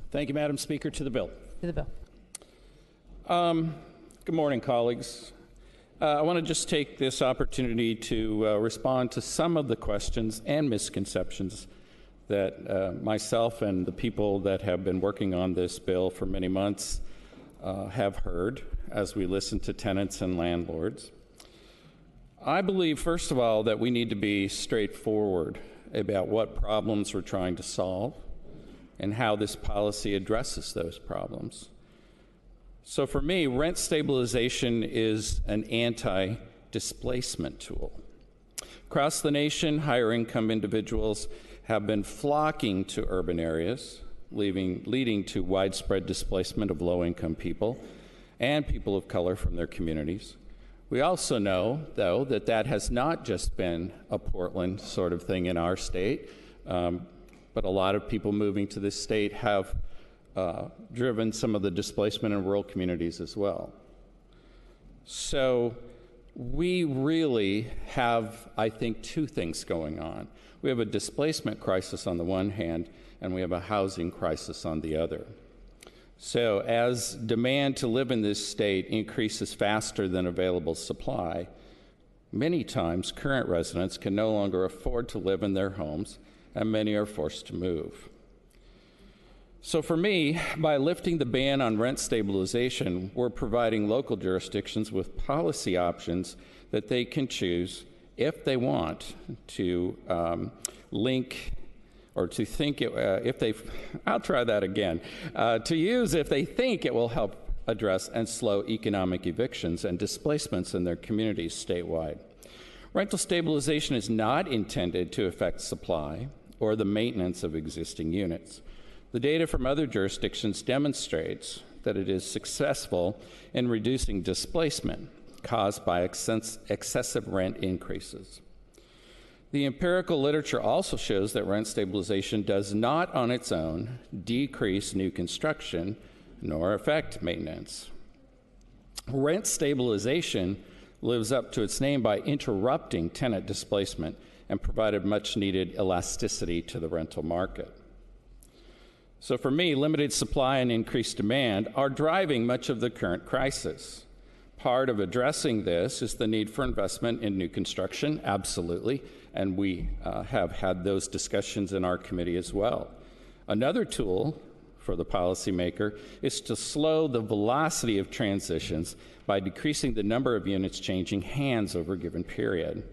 Thank you, Madam Speaker. To the bill. To the bill. Good morning, colleagues. I want to just take this opportunity to respond to some of the questions and misconceptions that myself and the people that have been working on this bill for many months have heard as we listen to tenants and landlords. I believe, first of all, that we need to be straightforward about what problems we're trying to solve and how this policy addresses those problems. So for me, rent stabilization is an anti-displacement tool. Across the nation, higher income individuals have been flocking to urban areas, leading to widespread displacement of low-income people and people of color from their communities. We also know, though, that has not just been a Portland sort of thing in our state, but a lot of people moving to this state have driven some of the displacement in rural communities as well. So we really have, I think, two things going on. We have a displacement crisis on the one hand, and we have a housing crisis on the other. So as demand to live in this state increases faster than available supply, many times current residents can no longer afford to live in their homes, and many are forced to move. So for me, by lifting the ban on rent stabilization, we're providing local jurisdictions with policy options that they can choose if they want to link or to think it, I'll try that again, to use if they think it will help address and slow economic evictions and displacements in their communities statewide. Rental stabilization is not intended to affect supply or the maintenance of existing units. The data from other jurisdictions demonstrates that it is successful in reducing displacement caused by excessive rent increases. The empirical literature also shows that rent stabilization does not on its own decrease new construction nor affect maintenance. Rent stabilization lives up to its name by interrupting tenant displacement and provided much needed elasticity to the rental market. So for me, limited supply and increased demand are driving much of the current crisis. Part of addressing this is the need for investment in new construction, absolutely, and we have had those discussions in our committee as well. Another tool for the policymaker is to slow the velocity of transitions by decreasing the number of units changing hands over a given period.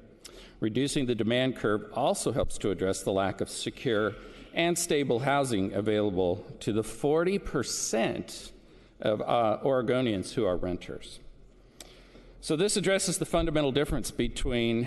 Reducing the demand curve also helps to address the lack of secure and stable housing available to the 40% of Oregonians who are renters. So this addresses the fundamental difference between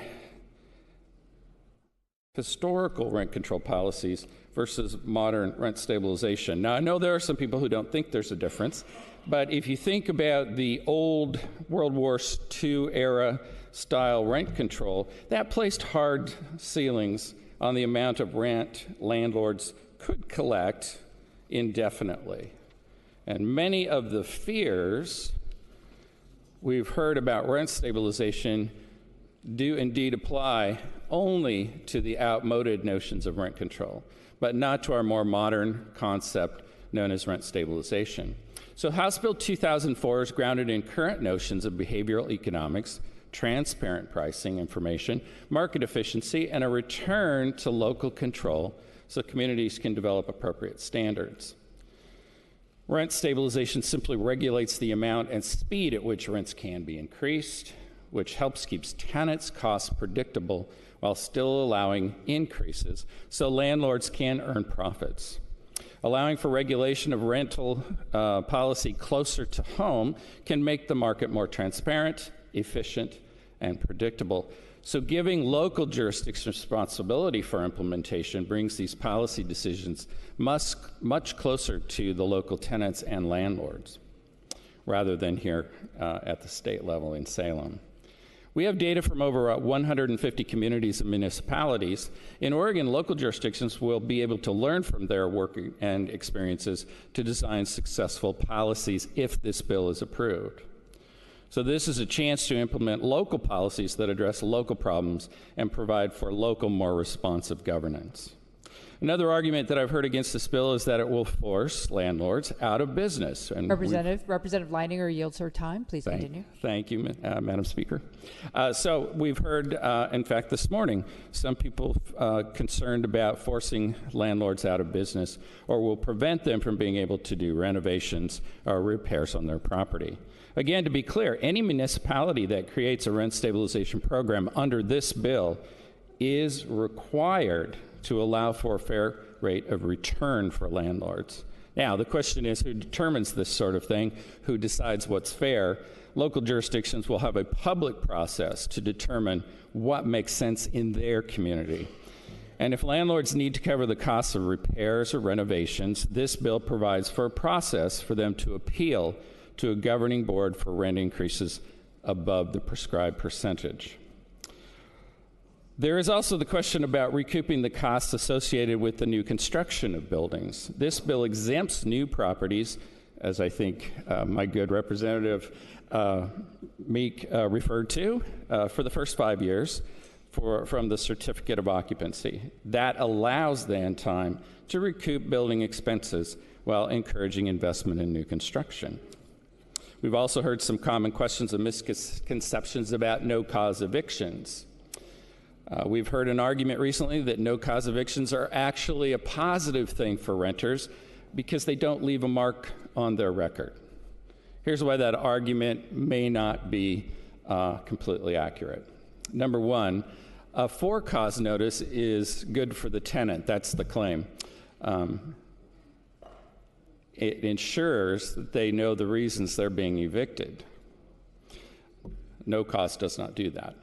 historical rent control policies versus modern rent stabilization. Now, I know there are some people who don't think there's a difference, but if you think about the old World War II era style rent control, that placed hard ceilings on the amount of rent landlords could collect indefinitely. And many of the fears we've heard about rent stabilization do indeed apply only to the outmoded notions of rent control, but not to our more modern concept known as rent stabilization. So House Bill 2004 is grounded in current notions of behavioral economics, transparent pricing information, market efficiency, and a return to local control so communities can develop appropriate standards. Rent stabilization simply regulates the amount and speed at which rents can be increased, which helps keep tenants' costs predictable while still allowing increases so landlords can earn profits. Allowing for regulation of rental policy closer to home can make the market more transparent, efficient, and predictable. So giving local jurisdictions responsibility for implementation brings these policy decisions much closer to the local tenants and landlords, rather than here at the state level in Salem. We have data from over 150 communities and municipalities. In Oregon, local jurisdictions will be able to learn from their work and experiences to design successful policies if this bill is approved. So this is a chance to implement local policies that address local problems and provide for local, more responsive governance. Another argument that I've heard against this bill is that it will force landlords out of business. And Representative Leininger yields her time. Please continue. Thank you, Madam Speaker. So we've heard, in fact, this morning, some people concerned about forcing landlords out of business or will prevent them from being able to do renovations or repairs on their property. Again, to be clear, any municipality that creates a rent stabilization program under this bill is required to allow for a fair rate of return for landlords. Now, the question is, who determines this sort of thing? Who decides what's fair? Local jurisdictions will have a public process to determine what makes sense in their community. And if landlords need to cover the costs of repairs or renovations, this bill provides for a process for them to appeal to a governing board for rent increases above the prescribed percentage. There is also the question about recouping the costs associated with the new construction of buildings. This bill exempts new properties, as I think my good Representative Meek referred to, for the first 5 years from the certificate of occupancy. That allows then time to recoup building expenses while encouraging investment in new construction. We've also heard some common questions and misconceptions about no-cause evictions. We've heard an argument recently that no-cause evictions are actually a positive thing for renters because they don't leave a mark on their record. Here's why that argument may not be completely accurate. Number one, a for-cause notice is good for the tenant. That's the claim. It ensures that they know the reasons they're being evicted. No cause does not do that.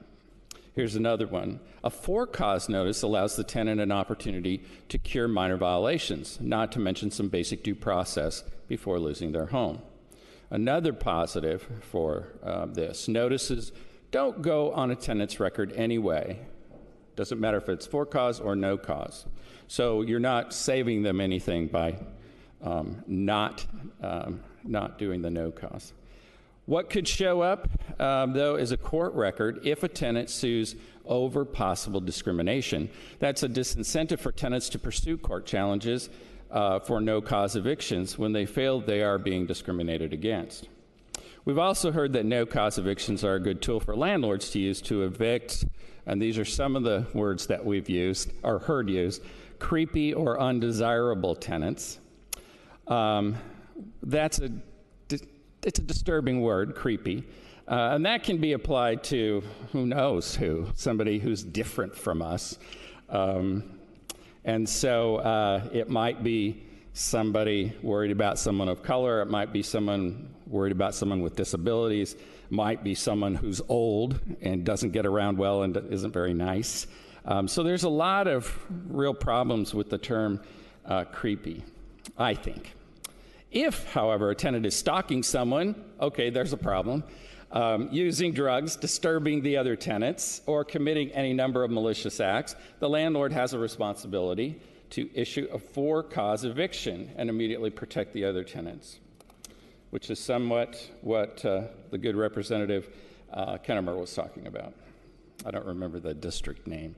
Here's another one. A for-cause notice allows the tenant an opportunity to cure minor violations, not to mention some basic due process before losing their home. Another positive for this, notices don't go on a tenant's record anyway. Doesn't matter if it's for cause or no cause. So you're not saving them anything by not doing the no cause. What could show up, though, is a court record if a tenant sues over possible discrimination. That's a disincentive for tenants to pursue court challenges for no-cause evictions. When they fail, they are being discriminated against. We've also heard that no-cause evictions are a good tool for landlords to use to evict, and these are some of the words that we've used, or heard used, creepy or undesirable tenants. It's a disturbing word, creepy, and that can be applied to who knows who, somebody who's different from us. And so it might be somebody worried about someone of color, it might be someone worried about someone with disabilities, it might be someone who's old and doesn't get around well and isn't very nice. So there's a lot of real problems with the term creepy, I think. If, however, a tenant is stalking someone, okay, there's a problem. Using drugs, disturbing the other tenants, or committing any number of malicious acts, the landlord has a responsibility to issue a for-cause eviction and immediately protect the other tenants, which is somewhat what the good Representative Kennemer was talking about. I don't remember the district name.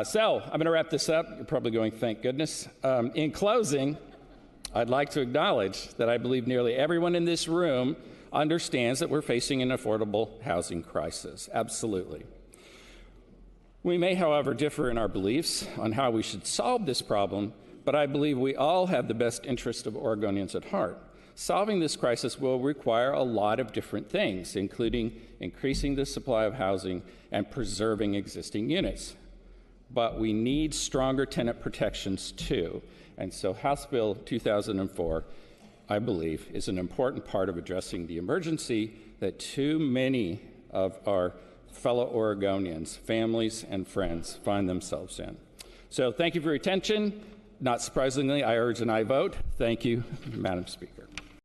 So I'm going to wrap this up. You're probably going, thank goodness. In closing, I'd like to acknowledge that I believe nearly everyone in this room understands that we're facing an affordable housing crisis. Absolutely. We may, however, differ in our beliefs on how we should solve this problem, but I believe we all have the best interest of Oregonians at heart. Solving this crisis will require a lot of different things, including increasing the supply of housing and preserving existing units. But we need stronger tenant protections too. And so House Bill 2004, I believe, is an important part of addressing the emergency that too many of our fellow Oregonians, families and friends, find themselves in. So thank you for your attention. Not surprisingly, I urge an aye vote. Thank you, Madam Speaker.